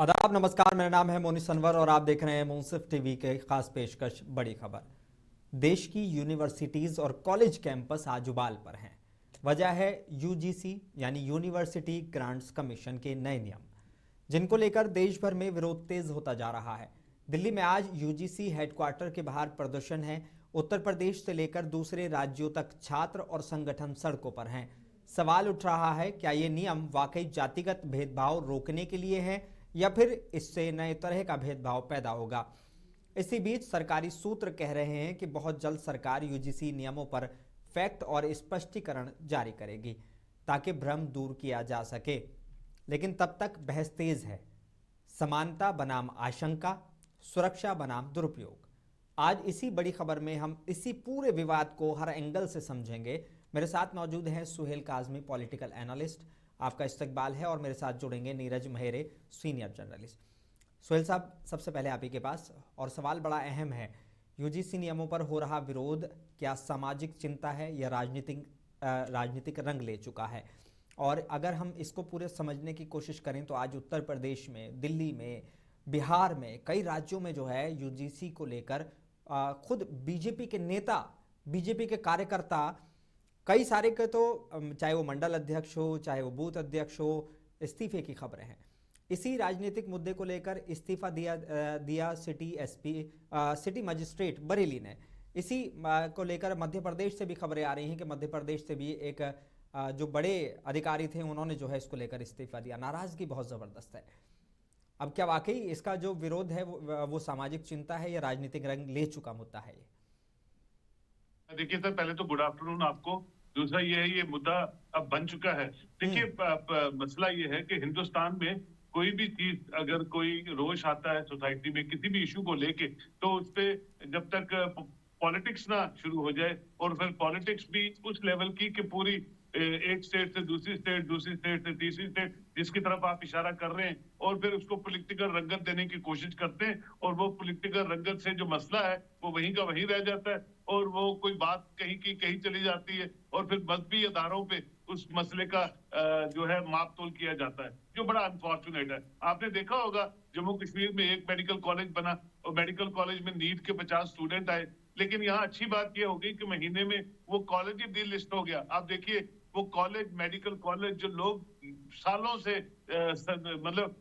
आदाब, नमस्कार। मेरा नाम है मोनी सनवर और आप देख रहे हैं मुंसिफ टीवी के खास पेशकश बड़ी खबर। देश की यूनिवर्सिटीज और कॉलेज कैंपस आज उबाल पर हैं। वजह है यूजीसी यानी यूनिवर्सिटी ग्रांट्स कमीशन के नए नियम, जिनको लेकर देश भर में विरोध तेज होता जा रहा है। दिल्ली में आज यूजीसी हेडक्वार्टर के बाहर प्रदर्शन है। उत्तर प्रदेश से लेकर दूसरे राज्यों तक छात्र और संगठन सड़कों पर हैं। सवाल उठ रहा है, क्या ये नियम वाकई जातिगत भेदभाव रोकने के लिए है या फिर इससे नए तरह का भेदभाव पैदा होगा। इसी बीच सरकारी सूत्र कह रहे हैं कि बहुत जल्द सरकार यूजीसी नियमों पर फैक्ट और स्पष्टीकरण जारी करेगी ताकि भ्रम दूर किया जा सके। लेकिन तब तक बहस तेज है। समानता बनाम आशंका, सुरक्षा बनाम दुरुपयोग। आज इसी बड़ी खबर में हम इसी पूरे विवाद को हर एंगल से समझेंगे। मेरे साथ मौजूद हैं सुहेल काजमी, पॉलिटिकल एनालिस्ट, आपका इस्तकबाल है, और मेरे साथ जुड़ेंगे नीरज महरे, सीनियर जर्नलिस्ट। सुहेल साहब, सबसे पहले आप ही के पास, और सवाल बड़ा अहम है, यूजीसी नियमों पर हो रहा विरोध क्या सामाजिक चिंता है या राजनीतिक रंग ले चुका है? और अगर हम इसको पूरे समझने की कोशिश करें तो आज उत्तर प्रदेश में, दिल्ली में, बिहार में, कई राज्यों में जो है यूजीसी को लेकर खुद बीजेपी के नेता, बीजेपी के कार्यकर्ता, कई सारे के तो चाहे वो मंडल अध्यक्ष हो, चाहे वो बूथ अध्यक्ष हो, इस्तीफे की खबरें हैं। इसी राजनीतिक मुद्दे को लेकर इस्तीफा दिया सिटी मजिस्ट्रेट बरेली ने। इसी को लेकर मध्य प्रदेश से भी खबरें आ रही हैं कि मध्य प्रदेश से भी एक जो बड़े अधिकारी थे उन्होंने जो है इसको लेकर इस्तीफा दिया। नाराजगी बहुत ज़बरदस्त है। अब क्या वाकई इसका जो विरोध है वो सामाजिक चिंता है या राजनीतिक रंग ले चुका मुद्दा है? ये देखिए सर, पहले तो गुड आफ्टरनून आपको। दूसरा ये है, ये मुद्दा अब बन चुका है। देखिए मसला ये है कि हिंदुस्तान में कोई भी चीज, अगर कोई रोष आता है सोसाइटी में किसी भी इशू को लेके, तो उस पे जब तक पॉलिटिक्स ना शुरू हो जाए, और फिर पॉलिटिक्स भी उस लेवल की कि पूरी एक स्टेट से दूसरी स्टेट, दूसरी स्टेट से तीसरी स्टेट, जिसकी तरफ आप इशारा कर रहे हैं, और फिर उसको पॉलिटिकल रंगत देने की कोशिश करते हैं, और वो पॉलिटिकल रंगत से जो मसला है वो वहीं का वहीं रह जाता है, और वो कोई बात कहीं की कहीं चली जाती है, और फिर मजहबी आधारों पे उस मसले का जो है माप तोल किया जाता है, जो बड़ा अनफॉर्चुनेट है। आपने देखा होगा जम्मू कश्मीर में एक मेडिकल कॉलेज बना, और मेडिकल कॉलेज में नीट के 50 स्टूडेंट आए, लेकिन यहाँ अच्छी बात यह हो गई कि महीने में वो कॉलेज ही डी लिस्ट हो गया। आप देखिए, वो कॉलेज, मेडिकल कॉलेज, जो लोग सालों से मतलब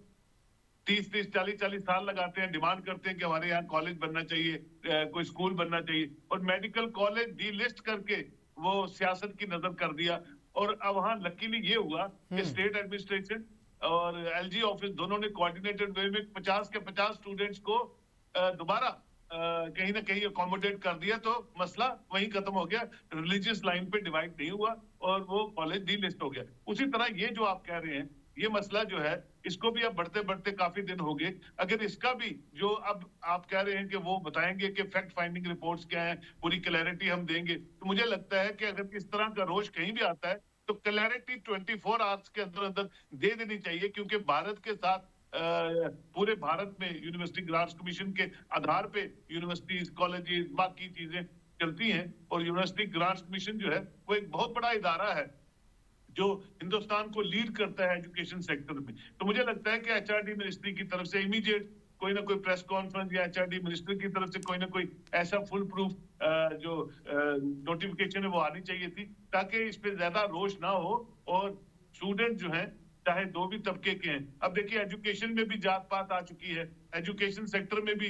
30-30, 40-40 साल लगाते हैं, डिमांड करते हैं कि हमारे यहाँ कॉलेज बनना चाहिए, कोई स्कूल बनना चाहिए, और मेडिकल कॉलेज डी लिस्ट करके वो सियासत की नजर कर दिया। और अब वहां लकीली ये हुआ कि स्टेट एडमिनिस्ट्रेशन और एलजी ऑफिस दोनों ने कोऑर्डिनेटेड वे में 50 के 50 स्टूडेंट्स को दोबारा कहीं ना कहीं अकोमोडेट कर दिया, तो मसला वहीं खत्म हो गया। रिलीजियस लाइन पे डिवाइड नहीं हुआ और वो कॉलेज डी लिस्ट हो गया। उसी तरह ये जो आप कह रहे हैं, ये मसला जो है, इसको भी अब बढ़ते बढ़ते काफी दिन हो गए। अगर इसका भी जो अब आप कह रहे हैं कि वो बताएंगे कि फैक्ट फाइंडिंग रिपोर्ट्स क्या है, पूरी क्लैरिटी हम देंगे, तो मुझे लगता है कि अगर इस तरह का रोष कहीं भी आता है तो क्लैरिटी 24 आवर्स के अंदर अंदर दे देनी चाहिए, क्योंकि भारत के साथ पूरे भारत में यूनिवर्सिटी ग्रांट्स कमीशन के आधार पे यूनिवर्सिटीज, कॉलेजेस, बाकी चीजें चलती हैं, और यूनिवर्सिटी ग्रांट्स कमीशन जो है वो एक बहुत बड़ा इदारा है जो हिंदुस्तान को लीड करता है एजुकेशन सेक्टर में। तो मुझे लगता है कि एचआरडी मिनिस्ट्री की तरफ से इमीडिएट कोई ना कोई प्रेस कॉन्फ्रेंस, या एचआरडी मिनिस्टर की तरफ से कोई ना कोई ऐसा फुल प्रूफ जो नोटिफिकेशन है वो आनी चाहिए थी, ताकि इस पे ज्यादा रोष ना हो, और स्टूडेंट जो है चाहे दो भी तबके के हैं। अब देखिए, एजुकेशन में भी जात पात आ चुकी है, एजुकेशन सेक्टर में भी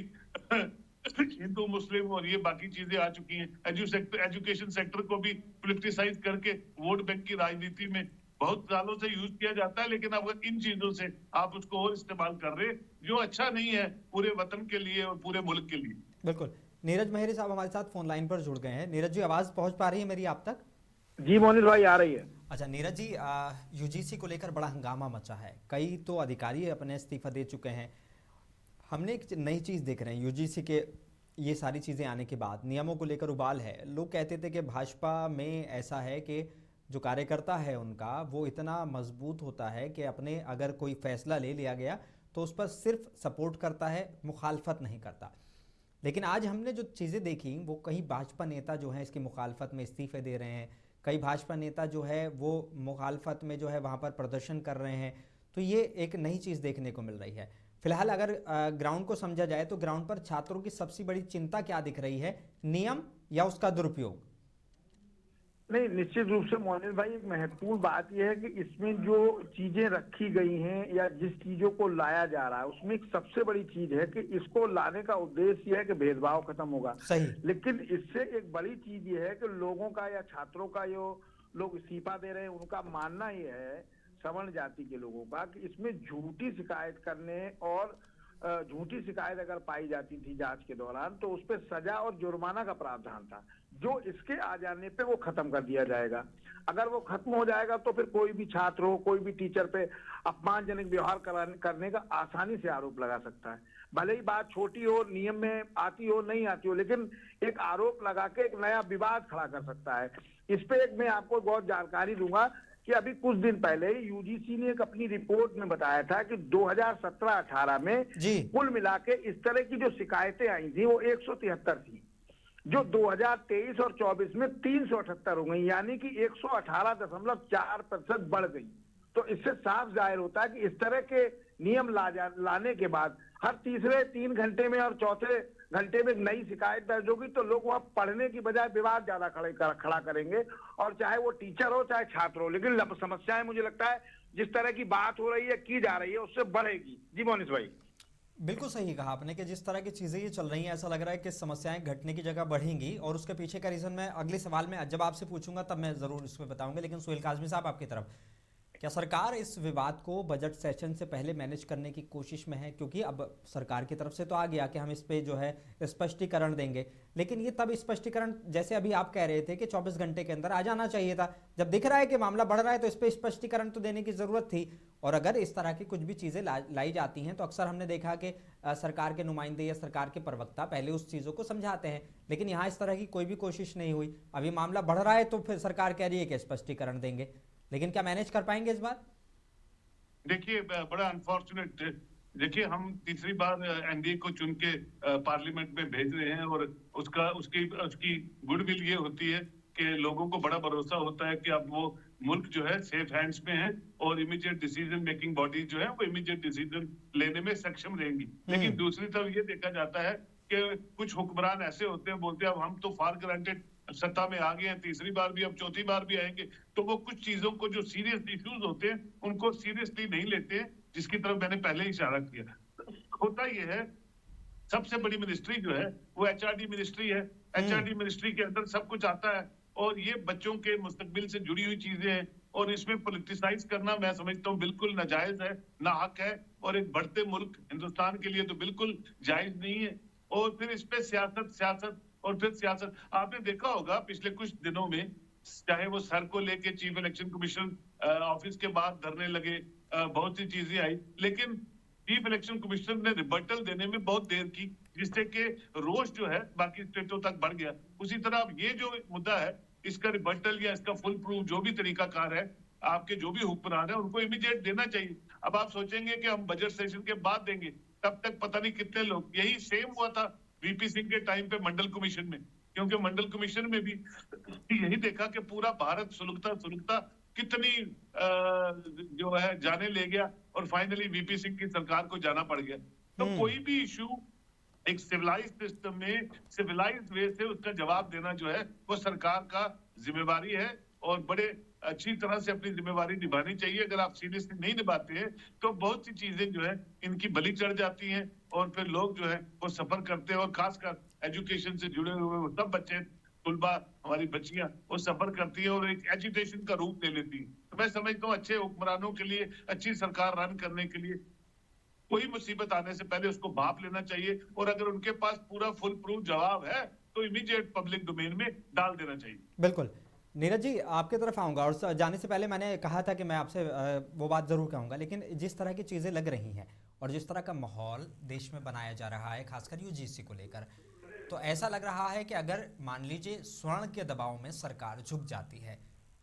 हिंदू, मुस्लिम और ये बाकी चीजें आ चुकी हैं। एजुकेशन सेक्टर को भी पॉलिटिसाइज करके वोट बैंक की राजनीति में बहुत सालों से यूज किया जाता है, लेकिन अब इन चीजों से आप उसको और इस्तेमाल कर रहे हैं, जो अच्छा नहीं है पूरे वतन के लिए और पूरे मुल्क के लिए। बिल्कुल। नीरज महरे साहब हमारे साथ फोन लाइन पर जुड़ गए हैं। नीरज जी, आवाज पहुंच पा रही है मेरी आप तक? जी मोनिल भाई, आ रही है। अच्छा नीरज जी, यूजीसी को लेकर बड़ा हंगामा मचा है। कई तो अधिकारी अपने इस्तीफा दे चुके हैं। हमने एक नई चीज़ देख रहे हैं, यूजीसी के ये सारी चीज़ें आने के बाद नियमों को लेकर उबाल है। लोग कहते थे कि भाजपा में ऐसा है कि जो कार्यकर्ता है उनका वो इतना मजबूत होता है कि अपने अगर कोई फैसला ले लिया गया तो उस पर सिर्फ सपोर्ट करता है, मुखालफत नहीं करता। लेकिन आज हमने जो चीज़ें देखी वो कई भाजपा नेता जो हैं इसकी मुखालफत में इस्तीफे दे रहे हैं, कई भाजपा नेता जो है वो मुखालफत में जो है वहाँ पर प्रदर्शन कर रहे हैं। तो ये एक नई चीज़ देखने को मिल रही है। फिलहाल अगर ग्राउंड को समझा जाए तो ग्राउंड पर छात्रों की सबसे बड़ी चिंता क्या दिख रही है, नियम या उसका दुरुपयोग? नहीं, निश्चित रूप से मोनिल भाई, एक महत्वपूर्ण बात यह है कि इसमें जो चीजें रखी गई हैं या जिस चीजों को लाया जा रहा है उसमें एक सबसे बड़ी चीज है कि इसको लाने का उद्देश्य यह है कि भेदभाव खत्म होगा। सही। लेकिन इससे एक बड़ी चीज ये है कि लोगों का या छात्रों का जो लोग इस्तीफा दे रहे हैं उनका मानना यह है, सवर्ण जाति के लोगों का, कि इसमें झूठी शिकायत करने और झूठी शिकायत अगर पाई जाती थी जांच के दौरान तो उस पर सजा और जुर्माना का प्रावधान था, जो इसके आ जाने पे वो खत्म कर दिया जाएगा। अगर वो खत्म हो जाएगा तो फिर कोई भी छात्र हो, कोई भी टीचर पे अपमानजनक व्यवहार करने का आसानी से आरोप लगा सकता है। भले ही बात छोटी हो, नियम में आती हो नहीं आती हो, लेकिन एक आरोप लगा के एक नया विवाद खड़ा कर सकता है। इस पे एक मैं आपको बहुत जानकारी दूंगा कि अभी कुछ दिन पहले यूजीसी ने एक अपनी रिपोर्ट में बताया था कि 2017-18 में कुल मिला के इस तरह की जो शिकायतें आई थी वो 173 थी, जो 2023 और 24 में 378 हो गई, यानी कि 118.4% बढ़ गई। तो इससे साफ जाहिर होता है कि इस तरह के नियम लाने के बाद हर तीसरे 3 घंटे में और चौथे घंटे में नई शिकायत दर्ज होगी, तो लोग वहां पढ़ने की बजाय विवाद ज्यादा खड़ा करेंगे, और चाहे वो टीचर हो चाहे छात्र हो। लेकिन समस्याएं मुझे लगता है जिस तरह की बात हो रही है, की जा रही है, उससे बढ़ेगी। जी मोनिश भाई, बिल्कुल सही कहा आपने कि जिस तरह की चीज़ें ये चल रही हैं ऐसा लग रहा है कि समस्याएं घटने की जगह बढ़ेंगी, और उसके पीछे का रीज़न मैं अगले सवाल में जब आपसे पूछूंगा तब मैं ज़रूर इसमें बताऊंगा। लेकिन सुहेल काज़मी साहब, आपकी तरफ, क्या सरकार इस विवाद को बजट सेशन से पहले मैनेज करने की कोशिश में है? क्योंकि अब सरकार की तरफ से तो आ गया कि हम इस पे जो है स्पष्टीकरण देंगे, लेकिन ये तब स्पष्टीकरण, जैसे अभी आप कह रहे थे कि 24 घंटे के अंदर आ जाना चाहिए था। जब दिख रहा है कि मामला बढ़ रहा है तो इस पे स्पष्टीकरण तो देने की जरूरत थी। और अगर इस तरह की कुछ भी चीजें लाई जाती हैं तो अक्सर हमने देखा कि सरकार के नुमाइंदे या सरकार के प्रवक्ता पहले उस चीजों को समझाते हैं, लेकिन यहाँ इस तरह की कोई भी कोशिश नहीं हुई। अभी मामला बढ़ रहा है तो फिर सरकार कह रही है कि स्पष्टीकरण देंगे, लेकिन क्या मैनेज कर पाएंगे इस बार? देखिए, बड़ा अनफॉर्चुनेट, देखिए हम तीसरी बार एनडीए को चुन के पार्लियामेंट में भेज रहे हैं, और उसकी गुडविल ये होती है कि लोगों को बड़ा भरोसा होता है कि अब वो मुल्क जो है सेफ हैंड्स में है, और इमीडिएट डिसीजन मेकिंग बॉडी जो है वो इमीडिएट डिसीजन लेने में सक्षम रहेंगी। लेकिन दूसरी तरफ ये देखा जाता है कि कुछ हुक्मरान ऐसे होते हैं, बोलते हैं अब हम तो फॉर ग्रांटेड सत्ता में आ गए हैं, तीसरी बार भी, अब चौथी बार भी आएंगे, तो वो कुछ चीजों को जो सीरियस इश्यूज होते हैं उनको सीरियसली नहीं लेते हैं, जिसकी तरफ मैंने पहले ही इशारा किया। होता यह है, सबसे बड़ी मिनिस्ट्री जो है वो एचआरडी मिनिस्ट्री है। एचआरडी मिनिस्ट्री के अंदर सब कुछ आता है, और ये बच्चों के मुस्तकबिल से जुड़ी हुई चीजें हैं, और इसमें पॉलिटिसाइज करना मैं समझता हूँ बिल्कुल नाजायज है, नाहक है, और एक बढ़ते मुल्क हिंदुस्तान के लिए तो बिल्कुल जायज नहीं है। और फिर इस पे सियासत और फिर सियासत, आपने देखा होगा पिछले कुछ दिनों में, चाहे वो सर को लेके चीफ इलेक्शन कमीशन ऑफिस के बाहर धरने लगे, बहुत सी चीजें आई, लेकिन चीफ इलेक्शन कमीशनर ने रिबर्टल देने में बहुत देर की, जिससे कि रोष जो है बाकी स्टेटों तक बढ़ गया। उसी तरह अब ये जो मुद्दा है, इसका रिबर्टल या इसका फुल प्रूफ जो भी तरीकाकार है, आपके जो भी हुक्मरान है उनको इमीडिएट देना चाहिए। अब आप सोचेंगे कि हम बजट सेशन के बाद देंगे, तब तक पता नहीं कितने लोग, यही सेम हुआ था वीपी सिंह के टाइम पे मंडल कमीशन में, क्योंकि मंडल कमीशन में भी यही देखा कि पूरा भारत सुलगता कितनी जो है जाने ले गया, और फाइनली वीपी सिंह की सरकार को जाना पड़ गया। तो कोई भी इशू एक सिविलाइज्ड सिस्टम में सिविलाइज्ड वे से उसका जवाब देना जो है वो सरकार का जिम्मेवारी है, और बड़े अच्छी तरह से अपनी जिम्मेवारी निभानी चाहिए। अगर आप सीरियसली नहीं निभाते हैं तो बहुत सी चीजें जो है इनकी बलि चढ़ जाती हैं, और फिर लोग जो है वो सफर करते हैं, और खासकर एजुकेशन से जुड़े हुए वो सब बच्चे, तुलबा, हमारी बच्चियां, वो सफर करती है और एक एजुटेशन का रूप ले लेती है। तो मैं समझता हूँ अच्छे हुक्मरानों के लिए, अच्छी सरकार रन करने के लिए कोई मुसीबत आने से पहले उसको भाप लेना चाहिए, और अगर उनके पास पूरा फुल प्रूफ जवाब है तो इमीडिएट पब्लिक डोमेन में डाल देना चाहिए। बिल्कुल। नीरज जी, आपके तरफ आऊँगा, और जाने से पहले मैंने कहा था कि मैं आपसे वो बात ज़रूर कहूँगा, लेकिन जिस तरह की चीज़ें लग रही हैं और जिस तरह का माहौल देश में बनाया जा रहा है, खासकर यूजीसी को लेकर, तो ऐसा लग रहा है कि अगर मान लीजिए स्वर्ण के दबाव में सरकार झुक जाती है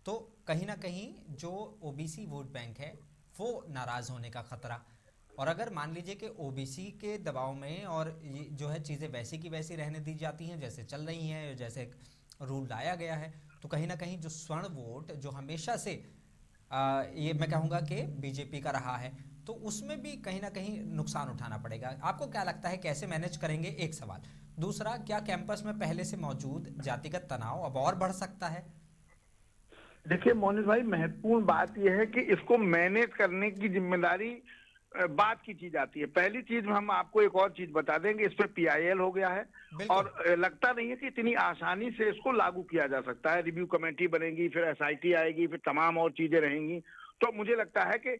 तो कहीं ना कहीं जो ओबीसी वोट बैंक है वो नाराज़ होने का खतरा, और अगर मान लीजिए कि ओबीसी के दबाव में और ये जो है चीज़ें वैसी की वैसी रहने दी जाती हैं जैसे चल रही हैं, जैसे रूल लाया गया है, तो कहीं ना कहीं जो स्वर्ण वोट जो हमेशा से ये मैं कहूँगा कि बीजेपी का रहा है, तो उसमें भी कहीं ना कहीं नुकसान उठाना पड़ेगा। आपको क्या लगता है कैसे मैनेज करेंगे? एक सवाल। दूसरा, क्या कैंपस में पहले से मौजूद जातिगत तनाव अब और बढ़ सकता है? देखिए मोनिश भाई, महत्वपूर्ण बात यह है कि इसको मैनेज करने की जिम्मेदारी बात की चीज आती है। पहली चीज हम आपको एक और चीज बता देंगे, इस पे पीआईएल हो गया है बिल्कुल। और लगता नहीं है कि इतनी आसानी से इसको लागू किया जा सकता है। रिव्यू कमेटी बनेगी, फिर एसआईटी आएगी, फिर तमाम और चीजें रहेंगी। तो मुझे लगता है कि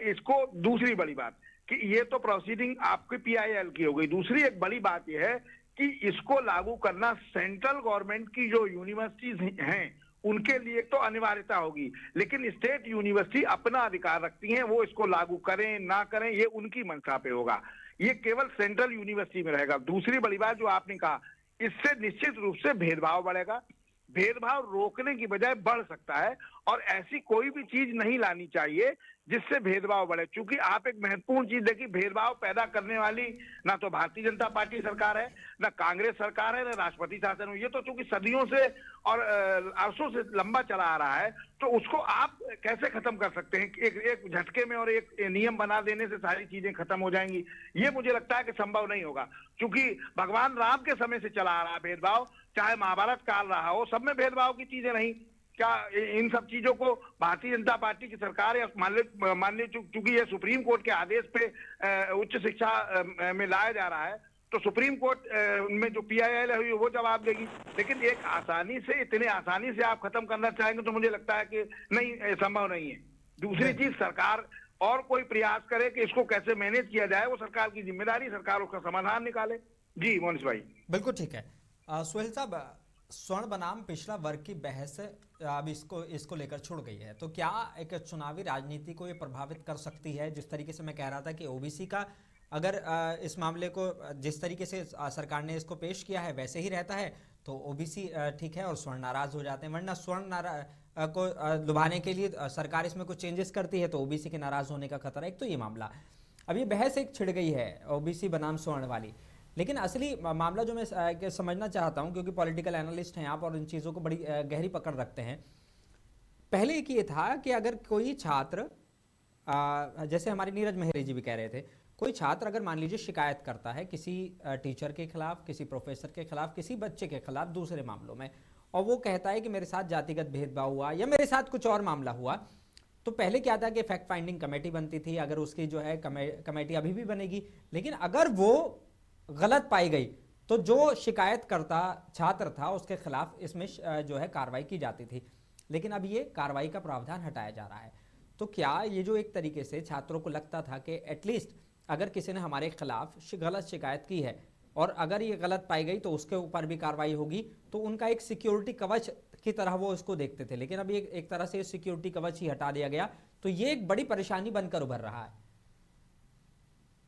इसको, दूसरी बड़ी बात कि ये तो प्रोसीडिंग आपकी पीआईएल की हो गई। दूसरी एक बड़ी बात यह है कि इसको लागू करना सेंट्रल गवर्नमेंट की जो यूनिवर्सिटीज हैं उनके लिए तो अनिवार्यता होगी, लेकिन स्टेट यूनिवर्सिटी अपना अधिकार रखती हैं, वो इसको लागू करें ना करें ये उनकी मंशा पे होगा। ये केवल सेंट्रल यूनिवर्सिटी में रहेगा। दूसरी बड़ी बात जो आपने कहा, इससे निश्चित रूप से भेदभाव बढ़ेगा। भेदभाव रोकने की बजाय बढ़ सकता है और ऐसी कोई भी चीज नहीं लानी चाहिए जिससे भेदभाव बढ़े। क्योंकि आप एक महत्वपूर्ण चीज देखिए, भेदभाव पैदा करने वाली ना तो भारतीय जनता पार्टी सरकार है, ना कांग्रेस सरकार है, ना राष्ट्रपति शासन है। ये तो चूंकि सदियों से और अरसों से लंबा चला आ रहा है, तो उसको आप कैसे खत्म कर सकते हैं? एक झटके में और एक नियम बना देने से सारी चीजें खत्म हो जाएंगी, ये मुझे लगता है कि संभव नहीं होगा। क्योंकि भगवान राम के समय से चला आ रहा है भेदभाव, चाहे महाभारत काल रहा हो, सब में भेदभाव की चीजें नहीं। क्या इन सब चीजों को भारतीय जनता पार्टी की सरकार या मान ली चूंकि ये सुप्रीम कोर्ट के आदेश पे उच्च शिक्षा में लाया जा रहा है, तो सुप्रीम कोर्ट में जो पीआईएल है वो जवाब देगी। लेकिन एक आसानी से, इतने आसानी से आप खत्म करना चाहेंगे तो मुझे लगता है कि नहीं, संभव नहीं है। दूसरी चीज, सरकार और कोई प्रयास करे कि इसको कैसे मैनेज किया जाए, वो सरकार की जिम्मेदारी, सरकार उसका समाधान निकाले। जी मोनिश भाई। बिल्कुल ठीक है। सुहेल साहब, स्वर्ण बनाम पिछड़ा वर्ग की बहस अब इसको लेकर छुड़ गई है, तो क्या एक चुनावी राजनीति को ये प्रभावित कर सकती है? जिस तरीके से मैं कह रहा था कि ओबीसी का अगर इस मामले को जिस तरीके से सरकार ने इसको पेश किया है वैसे ही रहता है तो ओबीसी ठीक है और स्वर्ण नाराज हो जाते हैं, वरना स्वर्ण को लुभाने के लिए सरकार इसमें कुछ चेंजेस करती है तो ओबीसी के नाराज होने का खतरा। एक तो ये मामला, अब ये बहस एक छिड़ गई है ओबीसी बनाम स्वर्ण वाली, लेकिन असली मामला जो मैं समझना चाहता हूं, क्योंकि पॉलिटिकल एनालिस्ट हैं आप और इन चीज़ों को बड़ी गहरी पकड़ रखते हैं। पहले एक ये था कि अगर कोई छात्र, जैसे हमारी नीरज मेहरी जी भी कह रहे थे, कोई छात्र अगर मान लीजिए शिकायत करता है किसी टीचर के खिलाफ, किसी प्रोफेसर के खिलाफ, किसी बच्चे के खिलाफ दूसरे मामलों में, और वो कहता है कि मेरे साथ जातिगत भेदभाव हुआ या मेरे साथ कुछ और मामला हुआ, तो पहले क्या था कि फैक्ट फाइंडिंग कमेटी बनती थी, अगर उसकी जो है कमेटी अभी भी बनेगी, लेकिन अगर वो गलत पाई गई तो जो शिकायत करता छात्र था उसके खिलाफ इसमें जो है कार्रवाई की जाती थी। लेकिन अब ये कार्रवाई का प्रावधान हटाया जा रहा है। तो क्या ये जो एक तरीके से छात्रों को लगता था कि एटलीस्ट अगर किसी ने हमारे खिलाफ गलत शिकायत की है और अगर ये गलत पाई गई तो उसके ऊपर भी कार्रवाई होगी, तो उनका एक सिक्योरिटी कवच की तरह वो इसको देखते थे, लेकिन अब एक तरह से सिक्योरिटी कवच ही हटा दिया गया, तो ये एक बड़ी परेशानी बनकर उभर रहा है।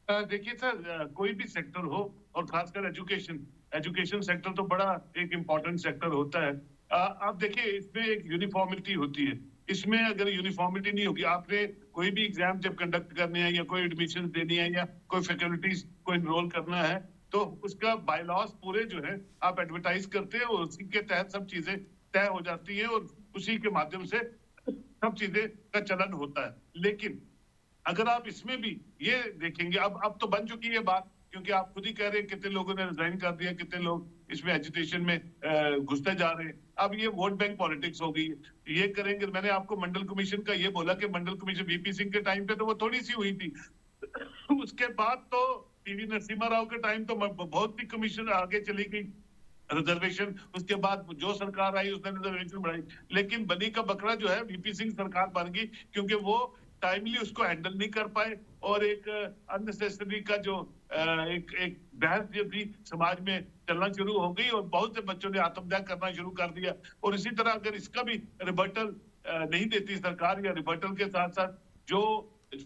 देखिए सर, कोई भी सेक्टर हो और खासकर एजुकेशन सेक्टर तो बड़ा एक इम्पोर्टेंट सेक्टर होता है। आप देखिए, इसमें एक यूनिफॉर्मिटी होती है। इसमें अगर यूनिफॉर्मिटी नहीं होगी, आपने कोई भी एग्जाम जब कंडक्ट करने हैं या कोई एडमिशन देनी है या कोई फैकल्टीज को इनरोल करना है, तो उसका बायलॉज पूरे जो है आप एडवर्टाइज करते हैं और उसी के तहत सब चीजें तय हो जाती है और उसी के माध्यम से सब चीजें का चलन होता है। लेकिन अगर आप इसमें भी ये देखेंगे, अब तो बन चुकी है बात, क्योंकि आप खुद ही कह रहे हैं कितने लोगों ने रिजाइन कर दिया, कितने लोग इसमें एजुटेशन में घुसते जा रहे हैं। अब ये वोट बैंक पॉलिटिक्स हो गई, ये करेंगे। मैंने आपको मंडल कमीशन का ये बोला कि मंडल कमीशन वीपी सिंह के टाइम पे तो वो थोड़ी सी हुई थी, उसके बाद तो पीवी नरसिम्हा राव के टाइम तो बहुत सी कमीशन आगे चली गई रिजर्वेशन, उसके बाद जो सरकार आई उसने रिजर्वेशन बढ़ाई, लेकिन बनी का बकरा जो है वीपी सिंह सरकार बन गई, क्योंकि वो टाइमली उसको हैंडल नहीं कर पाए और एक अननेसेसरी का जो एक बहस जो थी समाज में चलना शुरू हो गई और बहुत से बच्चों ने आत्मदाह करना शुरू कर दिया। और इसी तरह अगर इसका भी रिबर्टल नहीं देती सरकार, या रिबर्टल के साथ साथ जो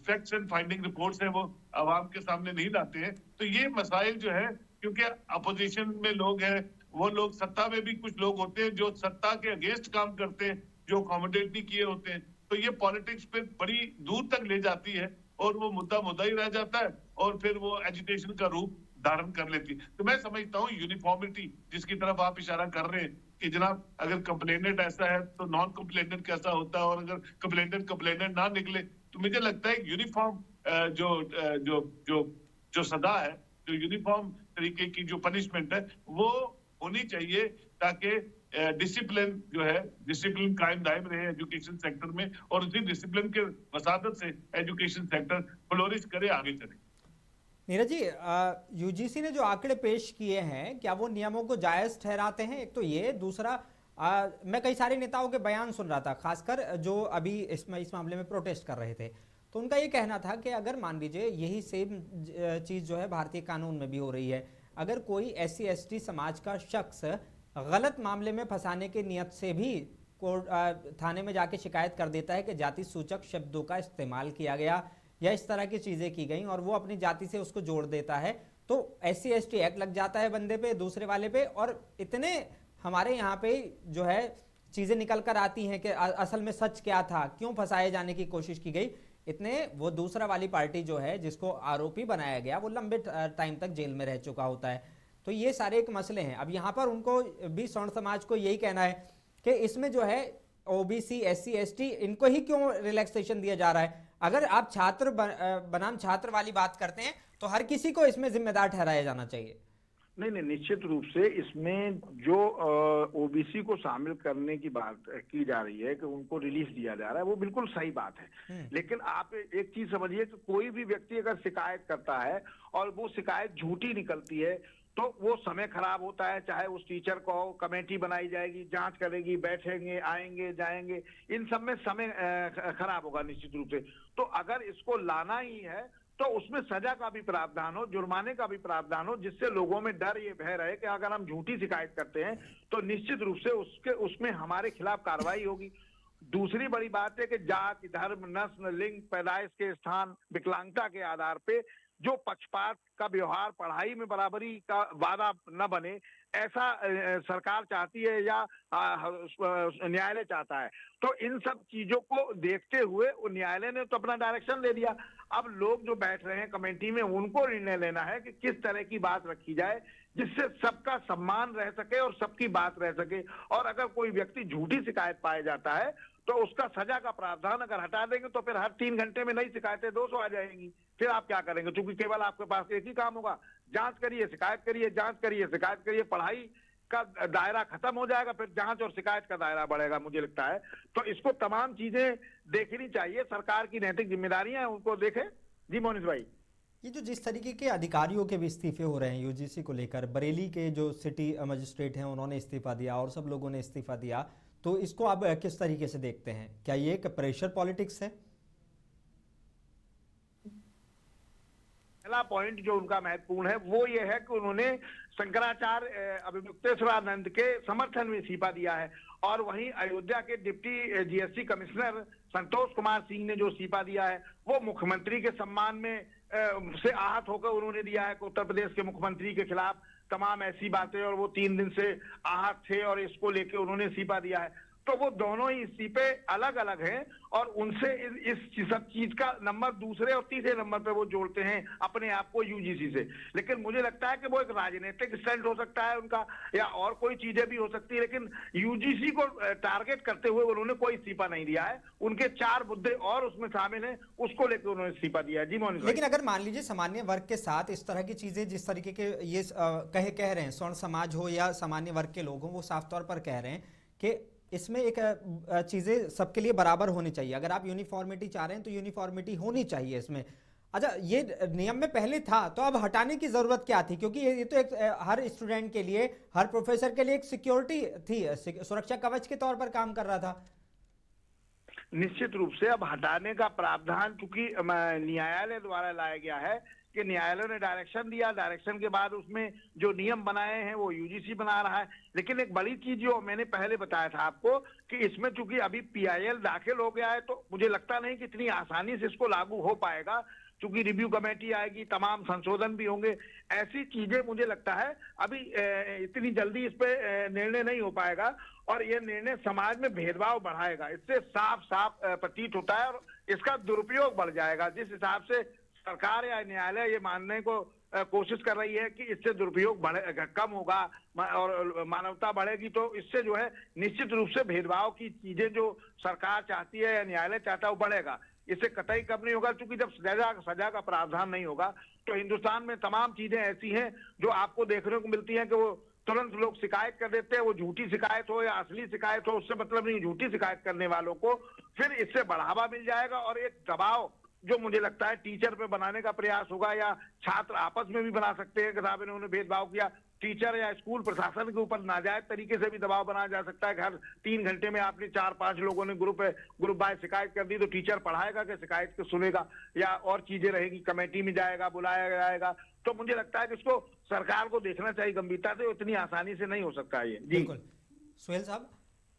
फैक्ट्स एंड फाइंडिंग रिपोर्ट्स हैं वो आवाम के सामने नहीं लाते हैं, तो ये मसाइल जो है, क्योंकि अपोजिशन में लोग हैं, वो लोग सत्ता में भी कुछ लोग होते हैं जो सत्ता के अगेंस्ट काम करते हैं, जो अकोमोडेट नहीं किए होते हैं, तो ये पॉलिटिक्स पे बड़ी दूर तक ले जाती है और वो मुद्दा ही रह जाता है और फिर वो एजिटेशन का रूप धारण कर लेती है। तो मैं समझता हूँ यूनिफॉर्मिटी जिसकी तरफ आप इशारा कर रहे हैं कि जनाब अगर कंप्लेनेंट ऐसा है तो नॉन कंप्लेनेंट कैसा होता है, और अगर कंप्लेनेंट ना निकले, तो मुझे लगता है यूनिफॉर्म जो जो जो जो सजा है, जो यूनिफॉर्म तरीके की जो पनिशमेंट है वो होनी चाहिए, ताकि डिसिप्लिन जो है, डिसिप्लिन कायम दायम रहे एजुकेशन सेक्टर में, और उसी डिसिप्लिन के वसादत से एजुकेशन सेक्टर फ्लोरिश करे, आगे चले। नीरज जी, यूजीसी ने जो आंकड़े पेश किए हैं, क्या वो नियमों को जायज ठहराते हैं? एक तो ये, दूसरा मैं कई सारे नेताओं के बयान सुन रहा था, खासकर जो अभी इस मामले में प्रोटेस्ट कर रहे थे, तो उनका ये कहना था कि अगर मान लीजिए यही सेम चीज़ जो है भारतीय कानून में भी हो रही है, अगर कोई SC/ST समाज का शख्स गलत मामले में फंसाने की नियत से भी थाने में जाके शिकायत कर देता है कि जाति सूचक शब्दों का इस्तेमाल किया गया या इस तरह की चीज़ें की गई, और वो अपनी जाति से उसको जोड़ देता है, तो SC/ST एक्ट लग जाता है बंदे पे, दूसरे वाले पे। और इतने हमारे यहाँ पे जो है चीज़ें निकल कर आती हैं कि असल में सच क्या था, क्यों फंसाए जाने की कोशिश की गई, इतने वो दूसरा वाली पार्टी जो है जिसको आरोपी बनाया गया वो लंबे टाइम तक जेल में रह चुका होता है। तो ये सारे एक मसले हैं। अब यहाँ पर उनको भी सवर्ण समाज को यही कहना है कि इसमें जो है OBC SC/ST इनको ही क्यों रिलैक्सेशन दिया जा रहा है? अगर आप छात्र बनाम छात्र वाली बात करते हैं तो हर किसी को इसमें जिम्मेदार ठहराया जाना चाहिए। नहीं नहीं, निश्चित रूप से इसमें जो OBC को शामिल करने की बात की जा रही है कि उनको रिलीफ दिया जा रहा है, वो बिल्कुल सही बात है। लेकिन आप एक चीज समझिए कि कोई भी व्यक्ति अगर शिकायत करता है और वो शिकायत झूठी निकलती है तो वो समय खराब होता है। चाहे उस टीचर को कमेटी बनाई जाएगी, जांच करेगी, बैठेंगे, आएंगे जाएंगे, इन सब में समय खराब होगा निश्चित रूप से। तो अगर इसको लाना ही है तो उसमें सजा का भी प्रावधान हो, जुर्माने का भी प्रावधान हो, जिससे लोगों में डर ये भय रहे कि अगर हम झूठी शिकायत करते हैं तो निश्चित रूप से उसमें हमारे खिलाफ कार्रवाई होगी। दूसरी बड़ी बात है कि जाति, धर्म, नस्ल, लिंग, पैदाइश के स्थान, विकलांगता के आधार पे जो पक्षपात का व्यवहार, पढ़ाई में बराबरी का वादा न बने, ऐसा सरकार चाहती है या न्यायालय चाहता है। तो इन सब चीजों को देखते हुए न्यायालय ने तो अपना डायरेक्शन ले दिया। अब लोग जो बैठ रहे हैं कमेटी में, उनको निर्णय लेना है कि किस तरह की बात रखी जाए जिससे सबका सम्मान रह सके और सबकी बात रह सके। और अगर कोई व्यक्ति झूठी शिकायत पाया जाता है तो उसका सजा का प्रावधान अगर हटा देंगे तो फिर हर 3 घंटे में नई शिकायतें 200 आ जाएंगी। फिर आप क्या करेंगे? क्योंकि केवल आपके पास एक ही काम होगा, जांच करिए, शिकायत करिए, जांच करिए, शिकायत करिए। पढ़ाई का दायरा खत्म हो जाएगा, फिर जांच और शिकायत का दायरा बढ़ेगा, मुझे लगता है। तो इसको तमाम चीजें देखनी चाहिए, सरकार की नैतिक जिम्मेदारियां हैं, उनको देखे। जी मोनिश भाई, ये जो जिस तरीके के अधिकारियों के भी इस्तीफे हो रहे हैं यूजीसी को लेकर, बरेली के जो सिटी मजिस्ट्रेट हैं उन्होंने इस्तीफा दिया और सब लोगों ने इस्तीफा दिया, तो इसको आप किस तरीके से देखते हैं? क्या ये एक प्रेशर पॉलिटिक्स है? पहला पॉइंट जो उनका महत्वपूर्ण है वो ये है कि उन्होंने शंकराचार्य अभिमुक्तेश्वरानंद के समर्थन में इस्तीफा दिया है। और वहीं अयोध्या के deputy GST commissioner Santosh Kumar Singh ने जो इस्तीफा दिया है वो मुख्यमंत्री के सम्मान में से आहत होकर उन्होंने दिया है कि उत्तर प्रदेश के मुख्यमंत्री के खिलाफ तमाम ऐसी बातें, और वो 3 दिन से आहत थे और इसको लेके उन्होंने इस्तीफा दिया है। तो वो दोनों ही इस्तीफे अलग अलग हैं और उनसे इस सब चीज का नंबर दूसरे और तीसरे नंबर पे वो जोड़ते हैं अपने आप को यूजीसी से। लेकिन मुझे लगता है कि वो एक राजनीतिक स्टंट हो सकता है उनका, या और कोई चीजें भी हो सकती है, लेकिन यूजीसी को टारगेट करते हुए उन्होंने कोई इस्तीफा नहीं दिया है। उनके 4 मुद्दे और उसमें शामिल हैं, उसको लेकर उन्होंने इस्तीफा दिया है। जी मोहन। लेकिन अगर मान लीजिए सामान्य वर्ग के साथ इस तरह की चीजें, जिस तरीके के ये कह रहे हैं, स्वर्ण समाज हो या सामान्य वर्ग के लोग हों, वो साफ तौर पर कह रहे हैं कि इसमें एक चीज़ें सबके लिए बराबर होनी चाहिए। अगर आप यूनिफॉर्मिटी चाह रहे हैं तो यूनिफॉर्मिटी होनी चाहिए इसमें। अच्छा, ये नियम में पहले था तो अब हटाने की ज़रूरत क्या थी? क्योंकि ये तो एक हर स्टूडेंट के लिए, हर प्रोफेसर के लिए एक सिक्योरिटी थी, सुरक्षा कवच के तौर पर काम कर रहा था। निश्चित रूप से अब हटाने का प्रावधान चूंकि न्यायालय द्वारा लाया गया है कि न्यायालय ने डायरेक्शन दिया, डायरेक्शन के बाद उसमें जो नियम बनाए हैं वो यूजीसी बना रहा है। लेकिन एक बड़ी चीज जो मैंने पहले बताया था आपको कि इसमें चूंकि अभी PIL दाखिल हो गया है तो मुझे लगता नहीं कि इतनी आसानी से इसको लागू हो पाएगा, चूंकि रिव्यू कमेटी आएगी, तमाम संशोधन भी होंगे, ऐसी चीजें मुझे लगता है अभी इतनी जल्दी इस पे निर्णय नहीं हो पाएगा और ये निर्णय समाज में भेदभाव बढ़ाएगा। इससे साफ साफ प्रतीत होता है और इसका दुरुपयोग बढ़ जाएगा। जिस हिसाब से सरकार या न्यायालय ये मानने को कोशिश कर रही है कि इससे दुरुपयोग कम होगा और मानवता बढ़ेगी, तो इससे जो है निश्चित रूप से भेदभाव की चीजें जो सरकार चाहती है या न्यायालय चाहता है वो बढ़ेगा। इससे कतई कम नहीं होगा, क्योंकि जब सजा का प्रावधान नहीं होगा तो हिंदुस्तान में तमाम चीजें ऐसी हैं जो आपको देखने को मिलती हैं कि वो तुरंत लोग शिकायत कर देते हैं, वो झूठी शिकायत हो या असली शिकायत हो उससे मतलब नहीं, झूठी शिकायत करने वालों को फिर इससे बढ़ावा मिल जाएगा और एक दबाव जो मुझे लगता है टीचर पे बनाने का प्रयास होगा, या छात्र आपस में भी बना सकते हैं कि साहब इन्होंने भेदभाव किया, टीचर या स्कूल प्रशासन के ऊपर नाजायज तरीके से भी दबाव बनाया जा सकता है कि हर 3 घंटे में आपने 4-5 लोगों ने ग्रुप बाय शिकायत कर दी तो टीचर पढ़ाएगा कि शिकायत को सुनेगा, या और चीजें रहेगी, कमेटी में जाएगा, बुलाया जाएगा। तो मुझे लगता है कि इसको सरकार को देखना चाहिए गंभीरता से, इतनी आसानी से नहीं हो सकता है ये। जी बिल्कुल। सुहेल साहब,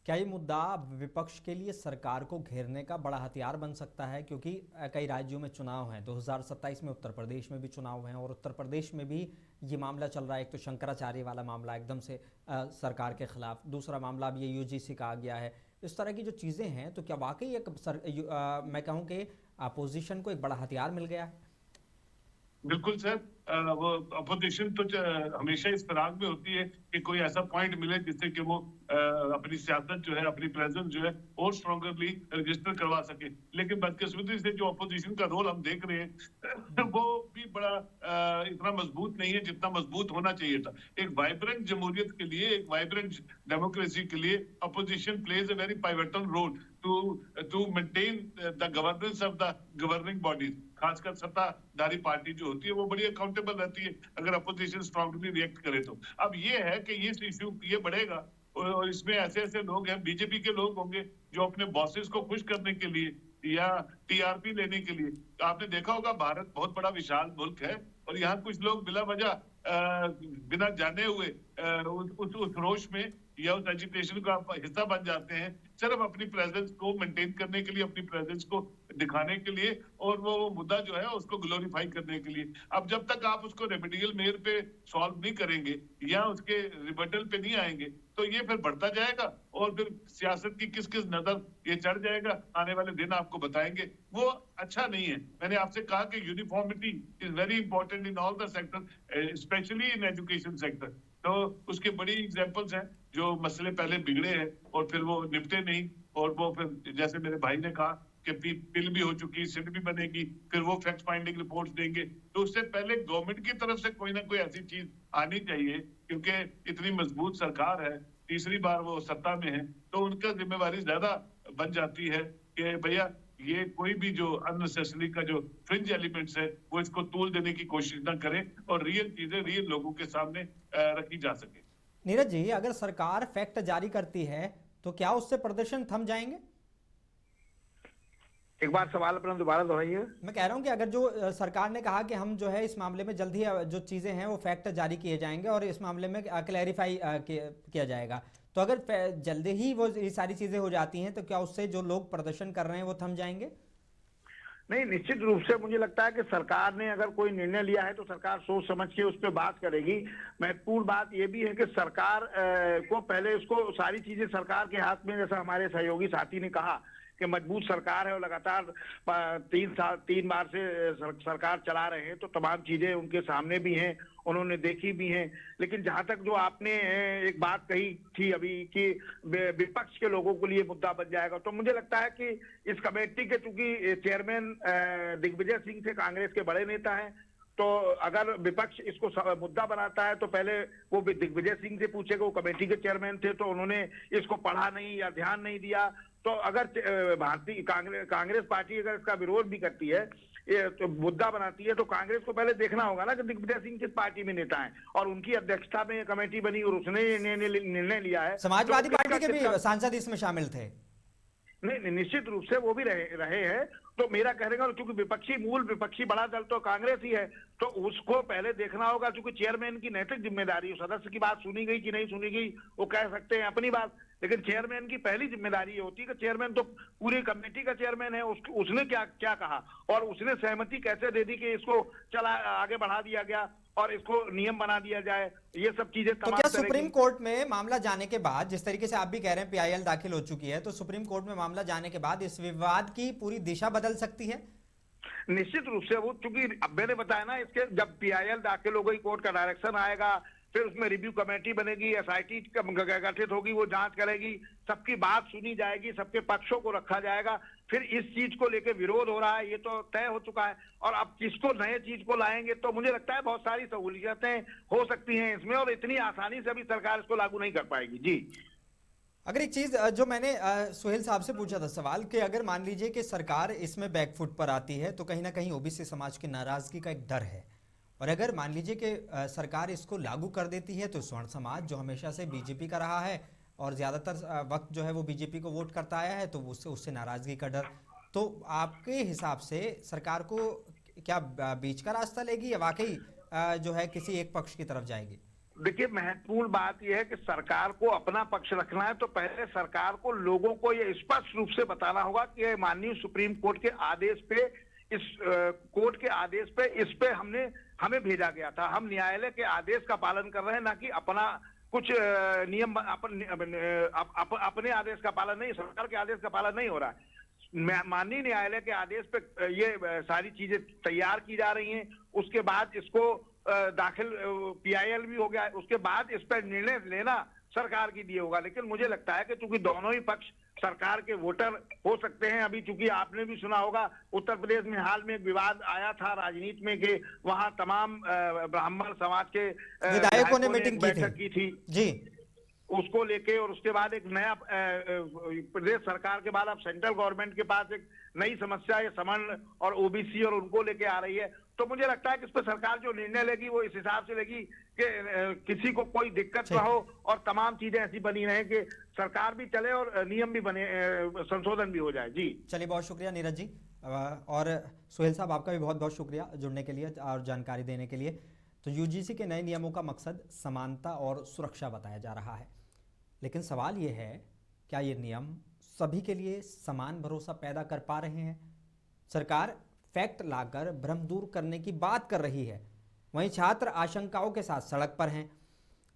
क्या ये मुद्दा विपक्ष के लिए सरकार को घेरने का बड़ा हथियार बन सकता है? क्योंकि कई राज्यों में चुनाव हैं, 2027 में उत्तर प्रदेश में भी चुनाव हैं और उत्तर प्रदेश में भी ये मामला चल रहा है। एक तो शंकराचार्य वाला मामला एकदम से सरकार के खिलाफ, दूसरा मामला अब ये यूजीसी का आ गया है। इस तरह की जो चीज़ें हैं, तो क्या वाकई एक मैं कहूँ कि अपोजिशन को एक बड़ा हथियार मिल गया है? बिल्कुल सर, वो अपोजिशन तो हमेशा इस फिराक में होती है कि कोई ऐसा पॉइंट मिले जिससे कि वो अपनी सियासत जो है, अपनी प्रेजेंस जो है और स्ट्रॉन्गरली रजिस्टर करवा सके। लेकिन बदकिस्मती से जो अपोजिशन का रोल हम देख रहे हैं वो भी बड़ा इतना मजबूट नहीं है जितना मजबूत होना चाहिए था। एक वाइब्रेंट जमहूरियत के लिए, एक वाइब्रेंट डेमोक्रेसी के लिए opposition plays a very pivotal role to maintain the governance of the governing bodies. खासकर सत्ताधारी पार्टी जो होती है वो बड़ी अकाउंटेबल रहती है अगर अपोजिशन स्ट्रांगली रिएक्ट करे तो। अब ये है कि ये इश्यू ये बढ़ेगा और इसमें ऐसे ऐसे लोग हैं, बीजेपी के लोग होंगे जो अपने बॉसेस को खुश करने के लिए या टीआरपी लेने के लिए, आपने देखा होगा भारत बहुत बड़ा विशाल मुल्क है और यहाँ कुछ लोग बिला वजह बिना जाने हुए उस रोष में या उस एजुटेशन का हिस्सा बन जाते हैं सिर्फ अपनी प्रेजेंस को मेंटेन करने के लिए, अपनी प्रेजेंस को दिखाने के लिए और वो मुद्दा जो है उसको ग्लोरीफाई करने के लिए। अब जब तक आप उसको रेमेडियल मेयर पे सॉल्व नहीं करेंगे या उसके रिबटल पे नहीं आएंगे तो ये फिर बढ़ता जाएगा और फिर सियासत की किस किस नजर ये चढ़ जाएगा, आने वाले दिन आपको बताएंगे। वो अच्छा नहीं है। मैंने आपसे कहा कि uniformity is very important in all the sector, specially in education sector. तो उसके बड़ी एग्जांपल्स हैं जो मसले पहले बिगड़े हैं और फिर वो निपटे नहीं, और वो फिर जैसे मेरे भाई ने कहा कि पिल भी हो चुकी, सिट भी बनेगी, फिर वो फैक्ट फाइंडिंग रिपोर्ट्स देंगे। तो उससे पहले गवर्नमेंट की तरफ से कोई ना कोई ऐसी चीज आनी चाहिए, क्योंकि इतनी मजबूत सरकार है, तीसरी बार वो सत्ता में है, तो उनका जिम्मेवारी ज्यादा बन जाती है कि भैया ये कोई भी जो अननेसेसरी का जो फ्रिंज एलिमेंट्स है वो इसको तोल देने की कोशिश ना करें और रियल चीजें रियल लोगों के सामने रखी जा सके। नीरज जी, अगर सरकार फैक्ट जारी करती है तो क्या उससे प्रदर्शन थम जाएंगे? एक बार सवाल अपना दोबारा दोहराइए। मैं कह रहा हूं कि अगर जो सरकार ने कहा कि हम जो है इस मामले में जल्द ही जो चीजें हैं वो फैक्ट जारी किए जाएंगे और इस मामले में क्लैरिफाई किया जाएगा, तो अगर जल्दी ही वो ये सारी चीजें हो जाती हैं तो क्या उससे जो लोग प्रदर्शन कर रहे हैं वो थम जाएंगे? नहीं, निश्चित रूप से मुझे लगता है कि सरकार ने अगर कोई निर्णय लिया है तो सरकार सोच समझ के उस पर बात करेगी। महत्वपूर्ण बात यह भी है कि सरकार को पहले उसको सारी चीजें सरकार के हाथ में, जैसा हमारे सहयोगी साथी ने कहा कि मजबूत सरकार है और लगातार 3 बार से सरकार चला रहे हैं, तो तमाम चीजें उनके सामने भी हैं, उन्होंने देखी भी हैं। लेकिन जहां तक जो आपने एक बात कही थी अभी कि विपक्ष के लोगों के लिए मुद्दा बन जाएगा, तो मुझे लगता है कि इस कमेटी के चूंकि चेयरमैन दिग्विजय सिंह थे, कांग्रेस के बड़े नेता हैं, तो अगर विपक्ष इसको मुद्दा बनाता है तो पहले वो दिग्विजय सिंह से पूछेगा, वो कमेटी के चेयरमैन थे, तो उन्होंने इसको पढ़ा नहीं या ध्यान नहीं दिया। तो अगर भारतीय कांग्रेस पार्टी अगर इसका विरोध भी करती है, तो मुद्दा बनाती है, तो कांग्रेस को पहले देखना होगा ना कि दिग्विजय सिंह किस पार्टी में नेता हैं और उनकी अध्यक्षता में कमेटी बनी और उसने निर्णय लिया है। समाजवादी पार्टी के भी सांसद इसमें शामिल थे। नहीं, निश्चित रूप से वो भी रहे हैं। तो मेरा कहने का, क्योंकि मूल विपक्षी बड़ा दल तो कांग्रेस ही है, तो उसको पहले देखना होगा, क्योंकि चेयरमैन की नैतिक जिम्मेदारी, सदस्य की बात सुनी गई कि नहीं सुनी गई वो कह सकते हैं अपनी बात, लेकिन चेयरमैन की पहली जिम्मेदारी ये होती है कि चेयरमैन तो पूरी कमेटी का चेयरमैन है, उसने क्या कहा और उसने सहमति कैसे दे दी कि इसको चला आगे बढ़ा दिया गया और इसको नियम बना दिया जाए, ये सब चीजें। तो क्या सुप्रीम कोर्ट में मामला जाने के बाद, जिस तरीके से आप भी कह रहे हैं पीआईएल दाखिल हो चुकी है, तो सुप्रीम कोर्ट में मामला जाने के बाद इस विवाद की पूरी दिशा बदल सकती है? निश्चित रूप से वो, चूंकि अब मैंने बताया ना, इसके जब पीआईएल दाखिल हो गई, कोर्ट का डायरेक्शन आएगा, फिर उसमें रिव्यू कमेटी बनेगी, एसआईटी गठित होगी, वो जांच करेगी, सबकी बात सुनी जाएगी, सबके पक्षों को रखा जाएगा। फिर इस चीज को लेके विरोध हो रहा है, ये तो तय हो चुका है। और अब किसको नए चीज को लाएंगे, तो मुझे लगता है बहुत सारी सहूलियतें हो सकती हैं इसमें, और इतनी आसानी से अभी सरकार इसको लागू नहीं कर पाएगी। जी, अगर एक चीज जो मैंने सुहेल साहब से पूछा था सवाल कि अगर मान लीजिए कि सरकार इसमें बैकफुट पर आती है तो कहीं ना कहीं ओबीसी समाज की नाराजगी का एक डर है, और अगर मान लीजिए कि सरकार इसको लागू कर देती है तो स्वर्ण समाज जो हमेशा से बीजेपी का रहा है और ज़्यादातर वक्त जो है वो बीजेपी को वोट करता आया है, तो उससे उससे नाराजगी का डर, तो आपके हिसाब से सरकार को क्या बीच का रास्ता लेगी या वाकई जो है किसी एक पक्ष की तरफ जाएगी? देखिए, महत्वपूर्ण बात यह है कि सरकार को अपना पक्ष रखना है तो पहले सरकार को लोगों को यह स्पष्ट रूप से बताना होगा कि माननीय सुप्रीम कोर्ट के आदेश पे, इस कोर्ट के आदेश पे, इस पे हमें भेजा गया था। हम न्यायालय के आदेश का पालन कर रहे हैं, ना कि अपना कुछ नियम अपने आदेश का पालन नहीं, सरकार के आदेश का पालन नहीं हो रहा है। माननीय न्यायालय के आदेश पे ये सारी चीजें तैयार की जा रही हैं। उसके बाद इसको दाखिल पीआईएल भी हो गया है, उसके बाद इस पर निर्णय लेना सरकार की दिए होगा। लेकिन मुझे लगता है कि चूंकि दोनों ही पक्ष सरकार के वोटर हो सकते हैं, अभी चूंकि आपने भी सुना होगा उत्तर प्रदेश में हाल में एक विवाद आया था राजनीति में कि वहां तमाम ब्राह्मण समाज के विधायकों ने मीटिंग बैठक की थी जी, उसको लेके, और उसके बाद एक नया प्रदेश सरकार के बाद अब सेंट्रल गवर्नमेंट के पास एक नई समस्या ये सवर्ण और ओबीसी और उनको लेके आ रही है। तो मुझे लगता है कि इस पर सरकार जो निर्णय लेगी वो इस हिसाब से लेगी कि किसी को कोई दिक्कत ना हो और तमाम चीजें ऐसी बनी रहे कि सरकार भी चले और नियम भी बने, संशोधन भी हो जाए। जी, चलिए, बहुत शुक्रिया नीरज जी, और सुहेल साहब आपका भी बहुत बहुत शुक्रिया जुड़ने के लिए और जानकारी देने के लिए। तो यूजीसी के नए नियमों का मकसद समानता और सुरक्षा बताया जा रहा है, लेकिन सवाल ये है क्या ये नियम सभी के लिए समान भरोसा पैदा कर पा रहे हैं? सरकार फैक्ट लाकर भ्रम दूर करने की बात कर रही है, वहीं छात्र आशंकाओं के साथ सड़क पर हैं।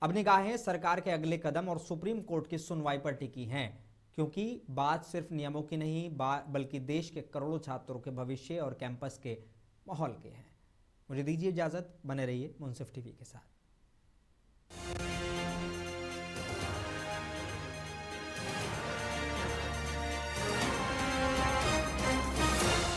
अब निगाहें सरकार के अगले कदम और सुप्रीम कोर्ट की सुनवाई पर टिकी हैं, क्योंकि बात सिर्फ नियमों की नहीं बल्कि देश के करोड़ों छात्रों के भविष्य और कैंपस के माहौल के हैं। मुझे दीजिए इजाजत, बने रहिए मुंसिफ टीवी के साथ।